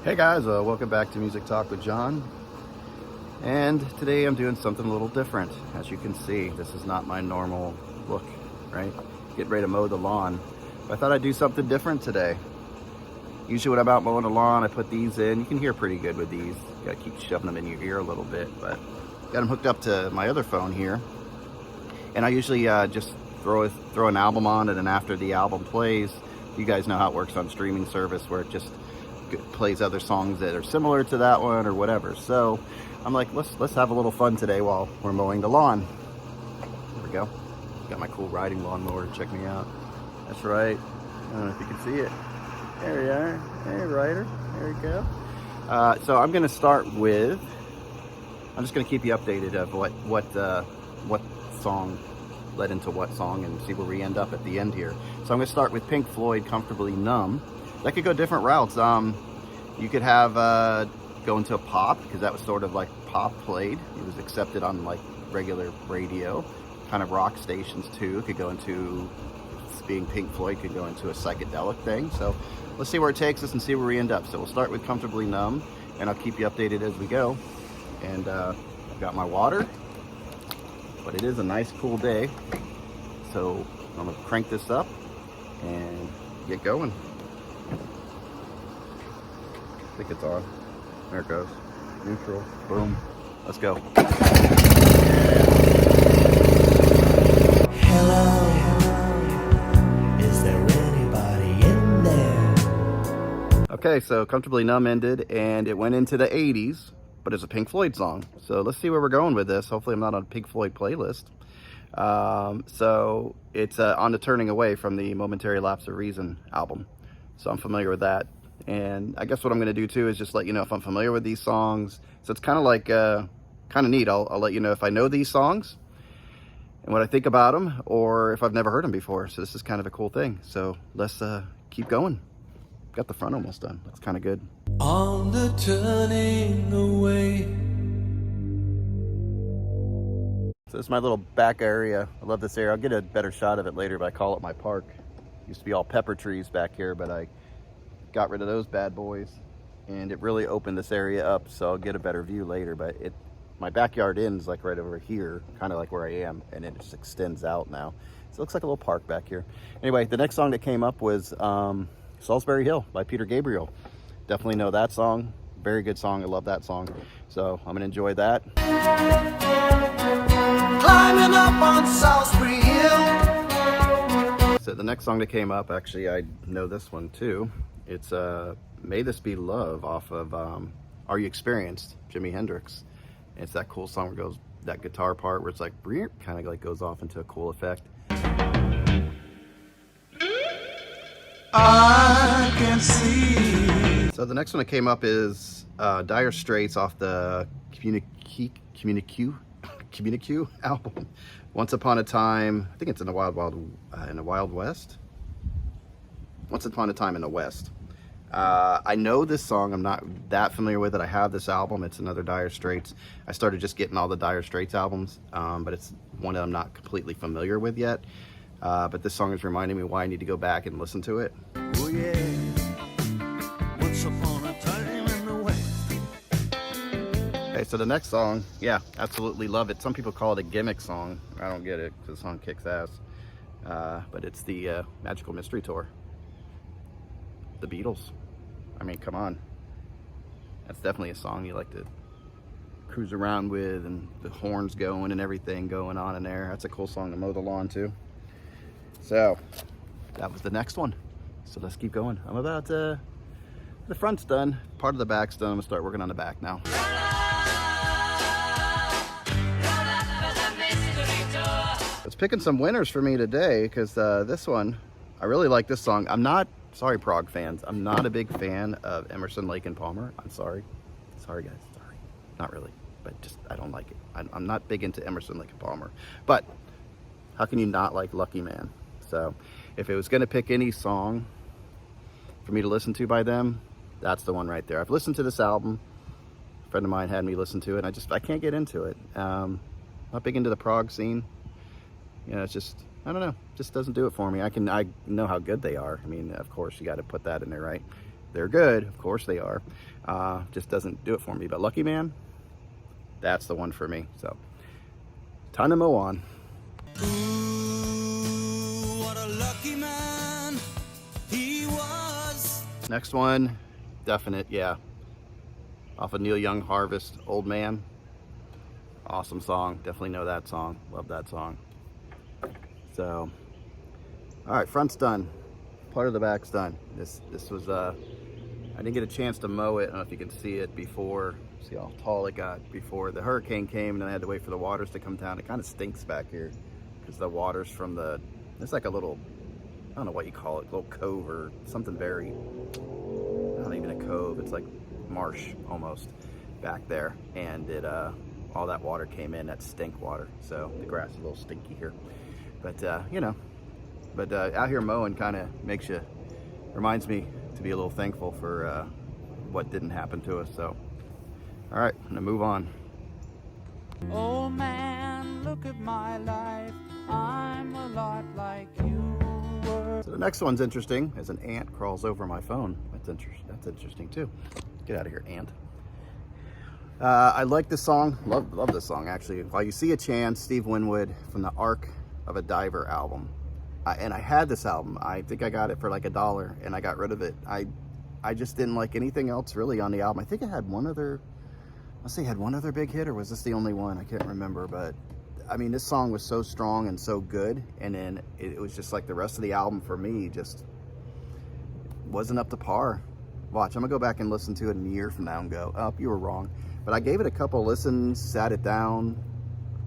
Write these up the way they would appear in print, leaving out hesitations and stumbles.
Hey guys, welcome back to Music Talk with John. And today I'm doing something a little different. As you can see, this is not my normal look, right? Getting ready to mow the lawn. But I thought I'd do something different today. Usually when I'm out mowing the lawn, I put these in. You can hear pretty good with these. You gotta keep shoving them in your ear a little bit, but got them hooked up to my other phone here. And I usually just throw an album on, and then after the album plays, you guys know how it works on streaming service where it just plays other songs that are similar to that one or whatever. So I'm like, let's have a little fun today while we're mowing the lawn. There we go. Got my cool riding lawnmower. Check me out. That's right. I don't know if you can see it. There you are. Hey, Ryder. There you go. So I'm going to start with. I'm just going to keep you updated of what song led into what song and see where we end up at the end here. So I'm going to start with Pink Floyd, "Comfortably Numb." That could go different routes. You could have go into a pop, because that was sort of like pop played. It was accepted on like regular radio, kind of rock stations too. It could go into, being Pink Floyd, could go into a psychedelic thing. So let's see where it takes us and see where we end up. So we'll start with "Comfortably Numb," and I'll keep you updated as we go. And I've got my water, but it is a nice cool day. So I'm gonna crank this up and get going. I think it's on. There it goes. Neutral. Boom. Let's go. Hello. Is there anybody in there? Okay, so "Comfortably Numb" ended and it went into the 80s, but it's a Pink Floyd song. So let's see where we're going with this. Hopefully I'm not on a Pink Floyd playlist. So it's on the Turning Away from the Momentary Lapse of Reason album. So I'm familiar with that. And I guess what I'm going to do too is just let you know if I'm familiar with these songs. So it's kind of like, kind of neat. I'll let you know if I know these songs and what I think about them, or if I've never heard them before. So this is kind of a cool thing. So let's keep going. Got the front almost done. That's kind of good. On the turning away. So this is my little back area. I love this area. I'll get a better shot of it later, but I call it my park. Used to be all pepper trees back here, but I got rid of those bad boys, and it really opened this area up, so I'll get a better view later. But my backyard ends like right over here, kind of like where I am, and it just extends out now. So it looks like a little park back here. Anyway, the next song that came up was "Salisbury Hill" by Peter Gabriel. Definitely know that song. Very good song. I love that song. So I'm gonna enjoy that. Climbing up on Salisbury Hill. So the next song that came up, actually I know this one too. It's "May This Be Love" off of Are You Experienced, Jimi Hendrix. And it's that cool song where it goes, that guitar part where it's like kind of like goes off into a cool effect. I can see. So the next one that came up is Dire Straits off the Communique album, "Once Upon a Time." I think it's in the Wild West. "Once Upon a Time in the West." I know this song. I'm not that familiar with it. I have this album. It's another Dire Straits. I started just getting all the Dire Straits albums, but it's one that I'm not completely familiar with yet. But this song is reminding me why I need to go back and listen to it. Oh yeah. Once upon a time in the West. Okay, so the next song, yeah, absolutely love it. Some people call it a gimmick song. I don't get it because the song kicks ass. But it's the Magical Mystery Tour. The Beatles. I mean, come on. That's definitely a song you like to cruise around with, and the horns going and everything going on in there. That's a cool song to mow the lawn to. So that was the next one. So let's keep going. I'm about the front's done. Part of the back's done. I'm gonna start working on the back now. It's picking some winners for me today, because this one, I really like this song. Sorry, prog fans. I'm not a big fan of Emerson, Lake and Palmer. I'm sorry. Sorry, guys. Sorry. Not really. But just, I don't like it. I'm not big into Emerson, Lake and Palmer. But how can you not like Lucky Man? So if it was going to pick any song for me to listen to by them, that's the one right there. I've listened to this album. A friend of mine had me listen to it, and I can't get into it. Not big into the prog scene. You know, it's just, I don't know, just doesn't do it for me. I know how good they are. I mean, of course, you got to put that in there, right? They're good, of course they are. Just doesn't do it for me. But Lucky Man, that's the one for me. So, ton to mow on. Ooh, what a lucky man he was. Next one, definite, yeah. Off of Neil Young, Harvest, Old Man. Awesome song. Definitely know that song. Love that song. So, all right, front's done. Part of the back's done. This was I didn't get a chance to mow it. I don't know if you can see it before. See how tall it got before the hurricane came, and then I had to wait for the waters to come down. It kind of stinks back here because the waters from it's like a little, I don't know what you call it, little cove or something very, not even a cove. It's like marsh almost back there, and it all that water came in, that stink water. So the grass is a little stinky here, but you know, but out here mowing kind of reminds me to be a little thankful for what didn't happen to us. So all right, I'm gonna move on. Oh man, look at my life, I'm a lot like you were. So the next one's interesting, as an ant crawls over my phone. That's interesting too. Get out of here, ant. I like this song, love this song actually. While You See a Chance, Steve Winwood from the Arc of a Diver album. And I had this album. I think I got it for like $1 and I got rid of it. I just didn't like anything else really on the album. I think it had one other big hit, or was this the only one? I can't remember, but I mean, this song was so strong and so good, and then it was just like the rest of the album for me just wasn't up to par. Watch, I'm gonna go back and listen to it in a year from now and go, oh, you were wrong. But I gave it a couple listens, sat it down,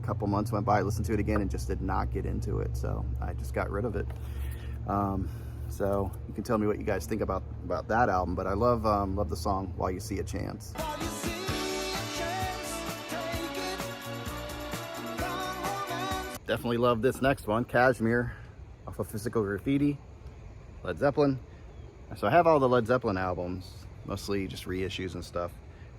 a couple months went by, listened to it again, and just did not get into it. So I just got rid of it. So you can tell me what you guys think about that album, but I love the song While You See a Chance. While you see a chance, take it. Come on and Definitely love this next one, Cashmere, off of Physical Graffiti, Led Zeppelin. So I have all the Led Zeppelin albums, mostly just reissues and stuff.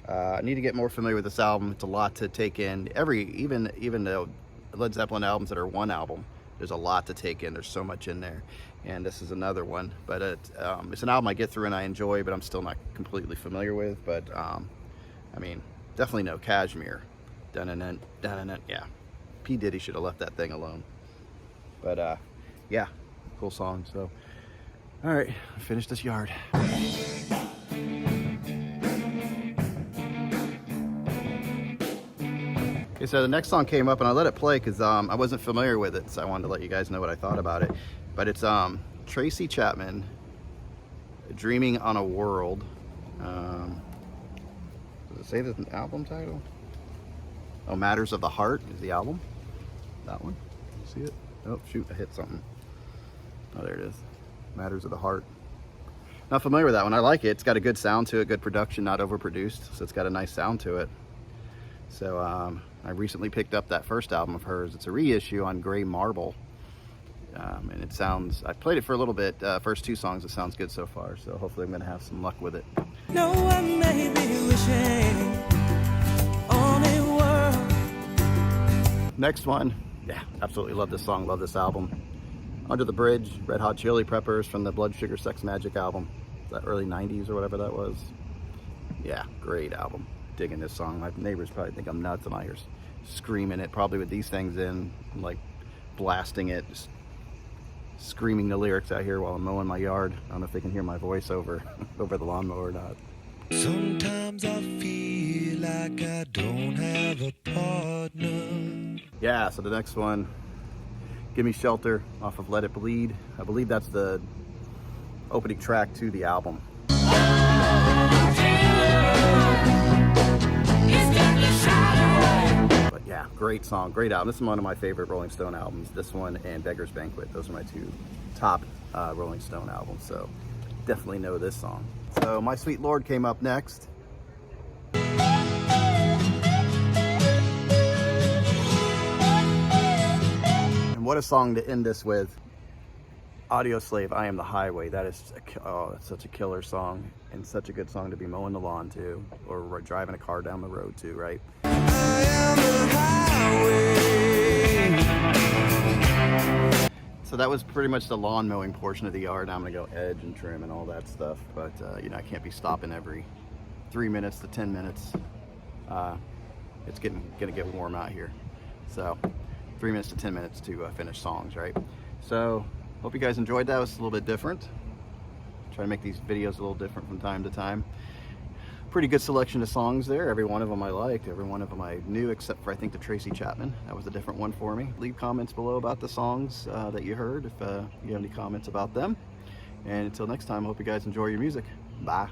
I need to get more familiar with this album. It's a lot to take in. Even the Led Zeppelin albums that are one album, there's a lot to take in. There's so much in there, and this is another one. But it's an album I get through and I enjoy, but I'm still not completely familiar with. But I mean, definitely know Cashmere. Dun-dun-dun, dun-dun-dun. Yeah, P. Diddy should have left that thing alone. But yeah, cool song. So all right, finish this yard. Okay, so the next song came up and I let it play because I wasn't familiar with it, so I wanted to let you guys know what I thought about it. But it's Tracy Chapman, Dreaming on a World. Does it say the album title? Oh, Matters of the Heart is the album. That one. See it? Oh, shoot, I hit something. Oh, there it is. Matters of the Heart. Not familiar with that one. I like it. It's got a good sound to it, good production, not overproduced, so it's got a nice sound to it. So I recently picked up that first album of hers. It's a reissue on Gray Marble, and it sounds, I played it for a little bit, first 2 songs, it sounds good so far, so hopefully I'm going to have some luck with it. No one may be wishing on a world. Next one, yeah, absolutely love this song, love this album. Under the Bridge, Red Hot Chili Peppers from the Blood Sugar Sex Magic album, that early 90s or whatever that was. Yeah, great album. Digging this song. My neighbors probably think I'm nuts, and I hear screaming it, probably with these things in, like blasting it, just screaming the lyrics out here while I'm mowing my yard. I don't know if they can hear my voice over the lawnmower or not. sometimes I feel like I don't have a partner. Yeah, so the next one, Give Me Shelter off of Let It Bleed. I believe that's the opening track to the album. But yeah, great song, great album. This is one of my favorite Rolling Stone albums. This one and Beggar's Banquet. Those are my 2 top Rolling Stone albums. So definitely know this song. So My Sweet Lord came up next. And what a song to end this with. Audioslave, I Am the Highway. That is, that's such a killer song, and such a good song to be mowing the lawn to, or driving a car down the road to, right? I am the highway. So that was pretty much the lawn mowing portion of the yard. Now I'm gonna go edge and trim and all that stuff. But you know, I can't be stopping every 3 minutes to 10 minutes. It's gonna get warm out here. So 3 minutes to 10 minutes to finish songs, right? So hope you guys enjoyed that. It was a little bit different. Try to make these videos a little different from time to time. Pretty good selection of songs there. Every one of them I liked. Every one of them I knew, except for I think the Tracy Chapman. That was a different one for me. Leave comments below about the songs that you heard if you have any comments about them. And until next time, I hope you guys enjoy your music. Bye.